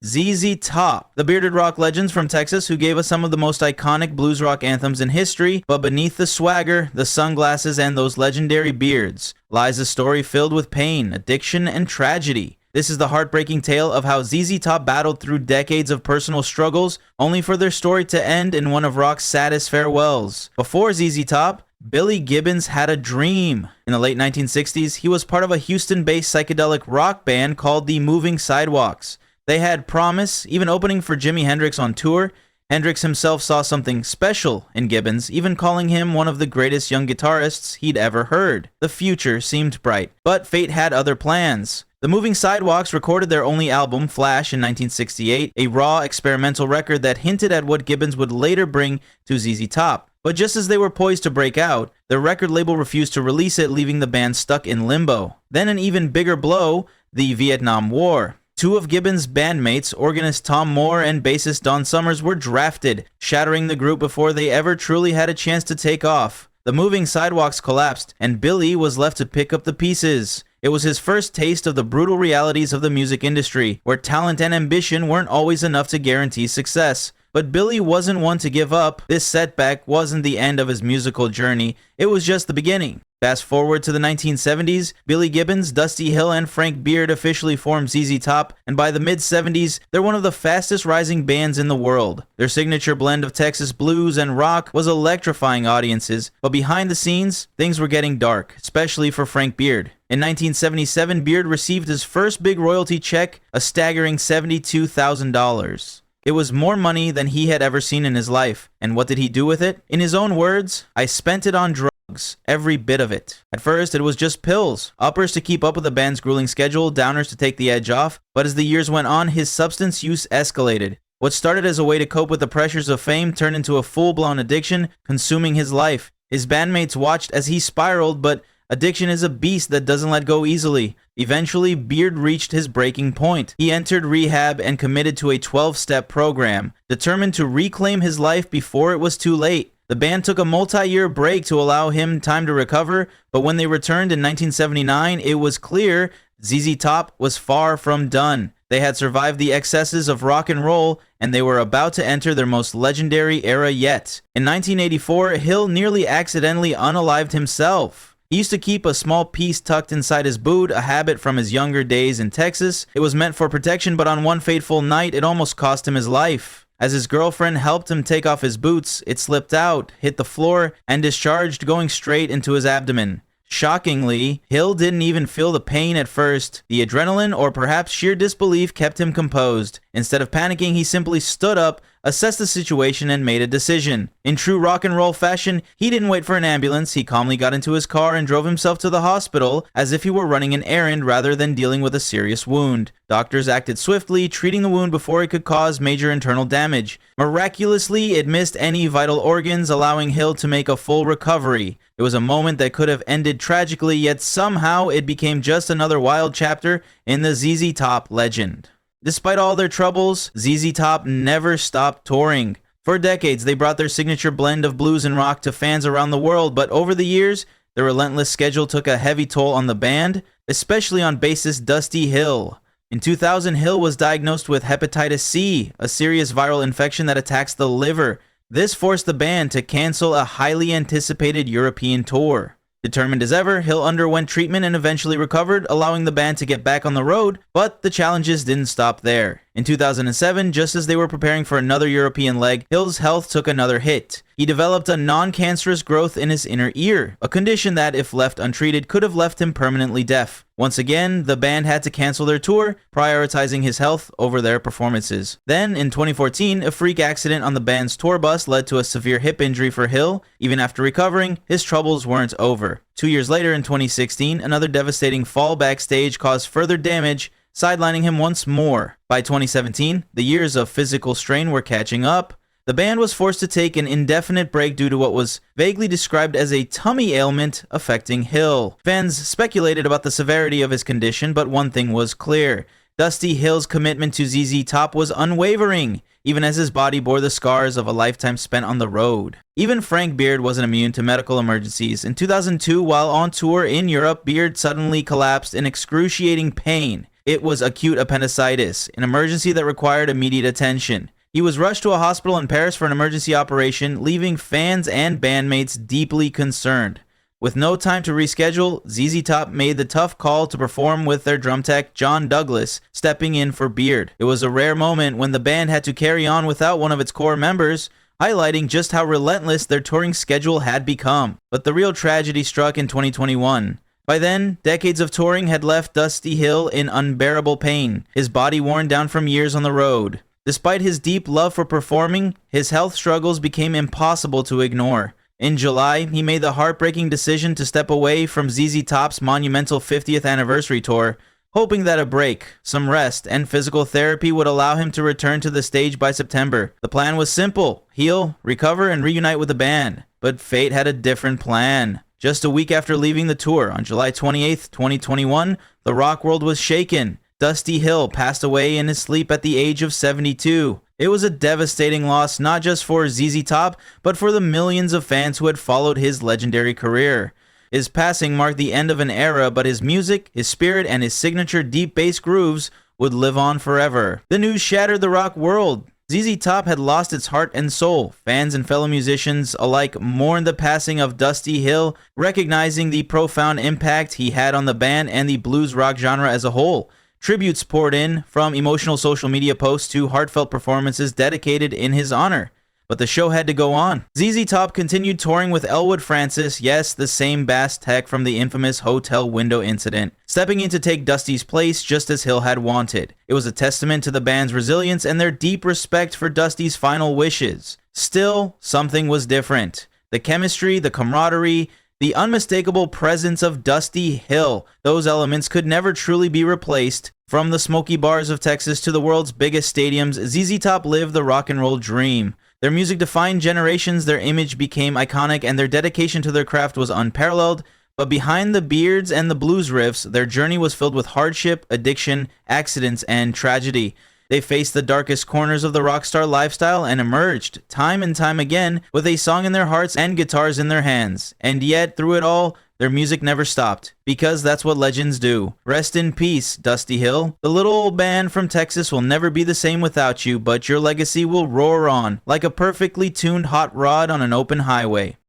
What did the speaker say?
ZZ Top, the bearded rock legends from Texas who gave us some of the most iconic blues rock anthems in history, but beneath the swagger, the sunglasses, and those legendary beards lies a story filled with pain, addiction, and tragedy. This is the heartbreaking tale of how ZZ Top battled through decades of personal struggles, only for their story to end in one of rock's saddest farewells. Before ZZ Top, Billy Gibbons had a dream. In the late 1960s, he was part of a Houston-based psychedelic rock band called the Moving Sidewalks. They had promise, even opening for Jimi Hendrix on tour. Hendrix himself saw something special in Gibbons, even calling him one of the greatest young guitarists he'd ever heard. The future seemed bright, but fate had other plans. The Moving Sidewalks recorded their only album, Flash, in 1968, a raw experimental record that hinted at what Gibbons would later bring to ZZ Top. But just as they were poised to break out, the record label refused to release it, leaving the band stuck in limbo. Then an even bigger blow, the Vietnam War. Two of Gibbons' bandmates, organist Tom Moore and bassist Don Summers, were drafted, shattering the group before they ever truly had a chance to take off. The Moving Sidewalks collapsed, and Billy was left to pick up the pieces. It was his first taste of the brutal realities of the music industry, where talent and ambition weren't always enough to guarantee success. But Billy wasn't one to give up. This setback wasn't the end of his musical journey, it was just the beginning. Fast forward to the 1970s, Billy Gibbons, Dusty Hill, and Frank Beard officially formed ZZ Top, and by the mid-70s, they're one of the fastest rising bands in the world. Their signature blend of Texas blues and rock was electrifying audiences, but behind the scenes, things were getting dark, especially for Frank Beard. In 1977, Beard received his first big royalty check, a staggering $72,000. It was more money than he had ever seen in his life. And what did he do with it? In his own words, "I spent it on drugs. Every bit of it." At first, it was just pills. Uppers to keep up with the band's grueling schedule, downers to take the edge off. But as the years went on, his substance use escalated. What started as a way to cope with the pressures of fame turned into a full-blown addiction, consuming his life. His bandmates watched as he spiraled, but addiction is a beast that doesn't let go easily. Eventually, Beard reached his breaking point. He entered rehab and committed to a 12-step program, determined to reclaim his life before it was too late. The band took a multi-year break to allow him time to recover, but when they returned in 1979, it was clear ZZ Top was far from done. They had survived the excesses of rock and roll, and they were about to enter their most legendary era yet. In 1984, Hill nearly accidentally unalived himself. He used to keep a small piece tucked inside his boot, a habit from his younger days in Texas. It was meant for protection, but on one fateful night, it almost cost him his life. As his girlfriend helped him take off his boots, it slipped out, hit the floor, and discharged, going straight into his abdomen. Shockingly, Hill didn't even feel the pain at first. The adrenaline, or perhaps sheer disbelief, kept him composed. Instead of panicking, he simply stood up, assessed the situation, and made a decision. In true rock and roll fashion, he didn't wait for an ambulance. He calmly got into his car and drove himself to the hospital as if he were running an errand rather than dealing with a serious wound. Doctors acted swiftly, treating the wound before it could cause major internal damage. Miraculously, it missed any vital organs, allowing Hill to make a full recovery. It was a moment that could have ended tragically, yet somehow it became just another wild chapter in the ZZ Top legend. Despite all their troubles, ZZ Top never stopped touring. For decades, they brought their signature blend of blues and rock to fans around the world, but over the years, the relentless schedule took a heavy toll on the band, especially on bassist Dusty Hill. In 2000, Hill was diagnosed with hepatitis C, a serious viral infection that attacks the liver. This forced the band to cancel a highly anticipated European tour. Determined as ever, Hill underwent treatment and eventually recovered, allowing the band to get back on the road, but the challenges didn't stop there. In 2007, just as they were preparing for another European leg, Hill's health took another hit. He developed a non-cancerous growth in his inner ear, a condition that, if left untreated, could have left him permanently deaf. Once again, the band had to cancel their tour, prioritizing his health over their performances. Then, in 2014, a freak accident on the band's tour bus led to a severe hip injury for Hill. Even after recovering, his troubles weren't over. 2 years later, in 2016, another devastating fall backstage caused further damage, sidelining him once more. By 2017, the years of physical strain were catching up. The band was forced to take an indefinite break due to what was vaguely described as a tummy ailment affecting Hill. Fans speculated about the severity of his condition, but one thing was clear. Dusty Hill's commitment to ZZ Top was unwavering, even as his body bore the scars of a lifetime spent on the road. Even Frank Beard wasn't immune to medical emergencies. In 2002, while on tour in Europe, Beard suddenly collapsed in excruciating pain. It was acute appendicitis, an emergency that required immediate attention. He was rushed to a hospital in Paris for an emergency operation, leaving fans and bandmates deeply concerned. With no time to reschedule, ZZ Top made the tough call to perform with their drum tech, John Douglas, stepping in for Beard. It was a rare moment when the band had to carry on without one of its core members, highlighting just how relentless their touring schedule had become. But the real tragedy struck in 2021. By then, decades of touring had left Dusty Hill in unbearable pain, his body worn down from years on the road. Despite his deep love for performing, his health struggles became impossible to ignore. In July, he made the heartbreaking decision to step away from ZZ Top's monumental 50th anniversary tour, hoping that a break, some rest, and physical therapy would allow him to return to the stage by September. The plan was simple: heal, recover, and reunite with the band. But fate had a different plan. Just a week after leaving the tour, on July 28, 2021, the rock world was shaken. Dusty Hill passed away in his sleep at the age of 72. It was a devastating loss not just for ZZ Top, but for the millions of fans who had followed his legendary career. His passing marked the end of an era, but his music, his spirit, and his signature deep bass grooves would live on forever. The news shattered the rock world. ZZ Top had lost its heart and soul. Fans and fellow musicians alike mourned the passing of Dusty Hill, recognizing the profound impact he had on the band and the blues rock genre as a whole. Tributes poured in, from emotional social media posts to heartfelt performances dedicated in his honor. But the show had to go on. ZZ Top continued touring with Elwood Francis, yes, the same bass tech from the infamous hotel window incident, stepping in to take Dusty's place just as Hill had wanted. It was a testament to the band's resilience and their deep respect for Dusty's final wishes. Still, something was different. The chemistry, the camaraderie, the unmistakable presence of Dusty Hill. Those elements could never truly be replaced. From the smoky bars of Texas to the world's biggest stadiums, ZZ Top lived the rock and roll dream. Their music defined generations, their image became iconic, and their dedication to their craft was unparalleled. But behind the beards and the blues riffs, their journey was filled with hardship, addiction, accidents, and tragedy. They faced the darkest corners of the rock star lifestyle and emerged, time and time again, with a song in their hearts and guitars in their hands. And yet, through it all, their music never stopped, because that's what legends do. Rest in peace, Dusty Hill. The little old band from Texas will never be the same without you, but your legacy will roar on, like a perfectly tuned hot rod on an open highway.